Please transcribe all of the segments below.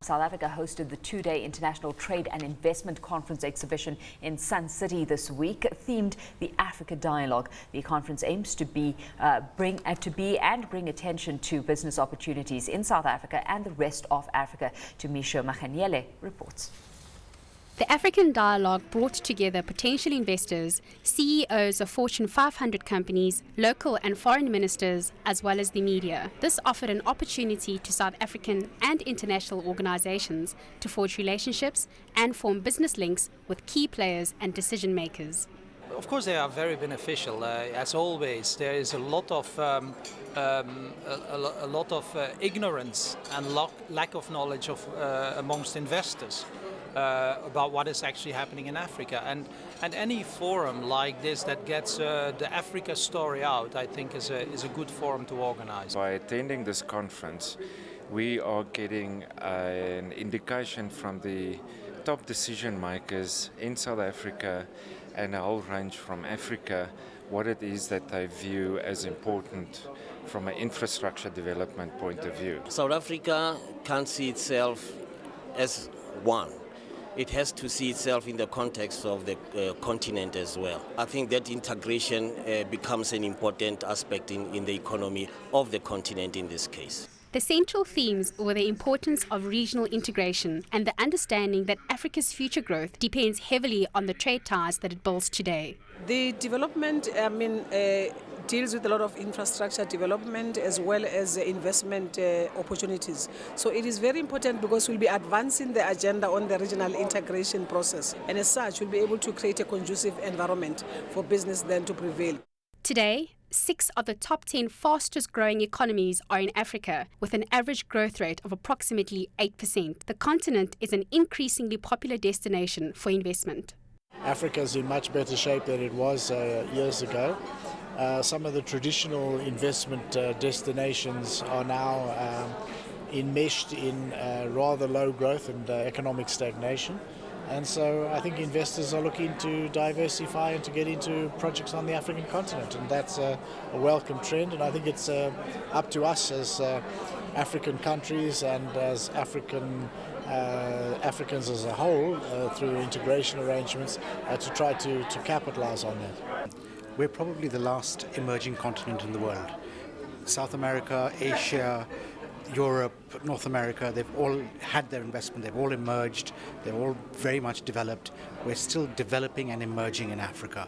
South Africa hosted the two-day International Trade and Investment Conference exhibition in Sun City this week, themed the Africa Dialogue. The conference aims to bring attention to business opportunities in South Africa and the rest of Africa. Tumisho Maganyele reports. The African Dialogue brought together potential investors, CEOs of Fortune 500 companies, local and foreign ministers, as well as the media. This offered an opportunity to South African and international organizations to forge relationships and form business links with key players and decision makers. Of course, they are very beneficial. As always, there is a lot of ignorance and lack of knowledge amongst investors about what is actually happening in Africa. And any forum like this that gets the Africa story out, I think is a good forum to organize. By attending this conference, we are getting an indication from the top decision makers in South Africa and a whole range from Africa what it is that they view as important from an infrastructure development point of view. South Africa can't see itself as one. It has to see itself in the context of the continent as well. I think that integration becomes an important aspect in the economy of the continent in this case. The central themes were the importance of regional integration and the understanding that Africa's future growth depends heavily on the trade ties that it builds today. The development, deals with a lot of infrastructure development as well as investment opportunities. So it is very important because we'll be advancing the agenda on the regional integration process. And as such, we'll be able to create a conducive environment for business then to prevail. Today, 6 of the top 10 fastest growing economies are in Africa, with an average growth rate of approximately 8%. The continent is an increasingly popular destination for investment. Africa is in much better shape than it was years ago. Some of the traditional investment destinations are now enmeshed in rather low growth and economic stagnation. And so I think investors are looking to diversify and to get into projects on the African continent. And that's a welcome trend. And I think it's up to us as African countries and as Africans as a whole, through integration arrangements, to try to capitalize on that. We're probably the last emerging continent in the world. South America, Asia, Europe, North America, they've all had their investment, they've all emerged, they're all very much developed. We're still developing and emerging in Africa.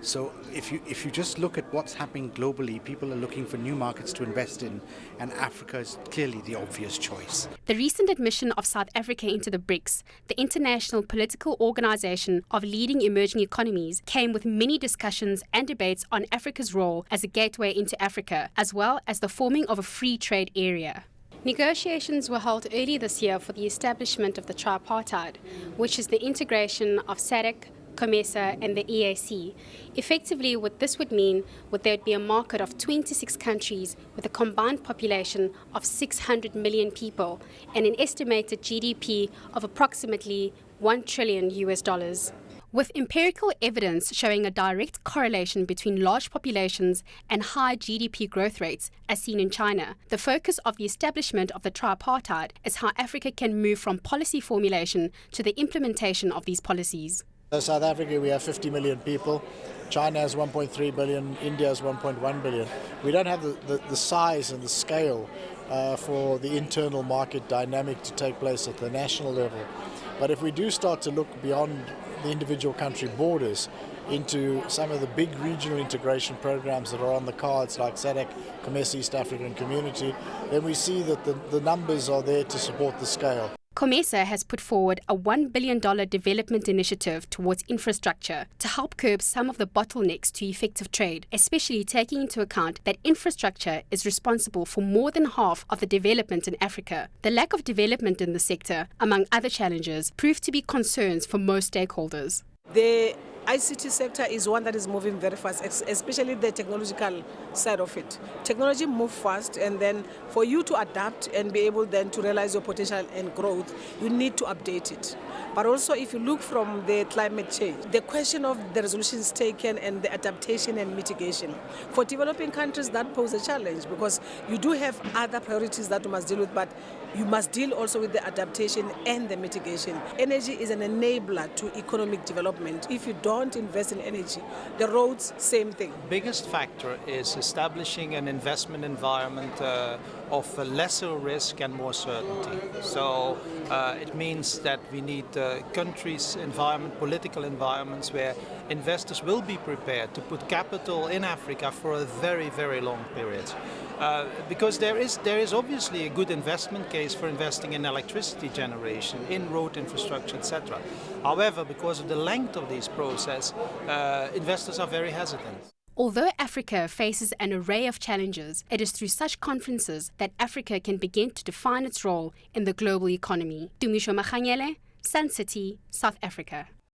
So if you just look at what's happening globally, people are looking for new markets to invest in, and Africa is clearly the obvious choice. The recent admission of South Africa into the BRICS, the international political organization of leading emerging economies, came with many discussions and debates on Africa's role as a gateway into Africa, as well as the forming of a free trade area. Negotiations were held early this year for the establishment of the tripartite, which is the integration of SADC, COMESA and the EAC. Effectively, what this would mean would there would be a market of 26 countries with a combined population of 600 million people and an estimated GDP of approximately $1 trillion. With empirical evidence showing a direct correlation between large populations and high GDP growth rates, as seen in China, the focus of the establishment of the tripartite is how Africa can move from policy formulation to the implementation of these policies. In South Africa, we have 50 million people. China has 1.3 billion. India has 1.1 billion. We don't have the size and the scale for the internal market dynamic to take place at the national level. But if we do start to look beyond the individual country borders into some of the big regional integration programs that are on the cards, like SADC, COMESA, East African Community, then we see that the numbers are there to support the scale. COMESA has put forward a $1 billion development initiative towards infrastructure to help curb some of the bottlenecks to effective trade, especially taking into account that infrastructure is responsible for more than half of the development in Africa. The lack of development in the sector, among other challenges, proved to be concerns for most stakeholders. The ICT sector is one that is moving very fast, especially the technological side of it. Technology moves fast, and then for you to adapt and be able then to realize your potential and growth, you need to update it. But also, if you look from the climate change, the question of the resolutions taken and the adaptation and mitigation. For developing countries, that poses a challenge because you do have other priorities that you must deal with, but you must deal also with the adaptation and the mitigation. Energy is an enabler to economic development. If you don't invest in energy, the roads, same thing. Biggest factor is establishing an investment environment of lesser risk and more certainty. So it means that we need countries, political environments where investors will be prepared to put capital in Africa for a very, very long period. Because there is obviously a good investment case for investing in electricity generation, in road infrastructure, etc. However, because of the length of this process, investors are very hesitant. Although Africa faces an array of challenges, it is through such conferences that Africa can begin to define its role in the global economy. Tumisho, Maganyele, Sun City, South Africa.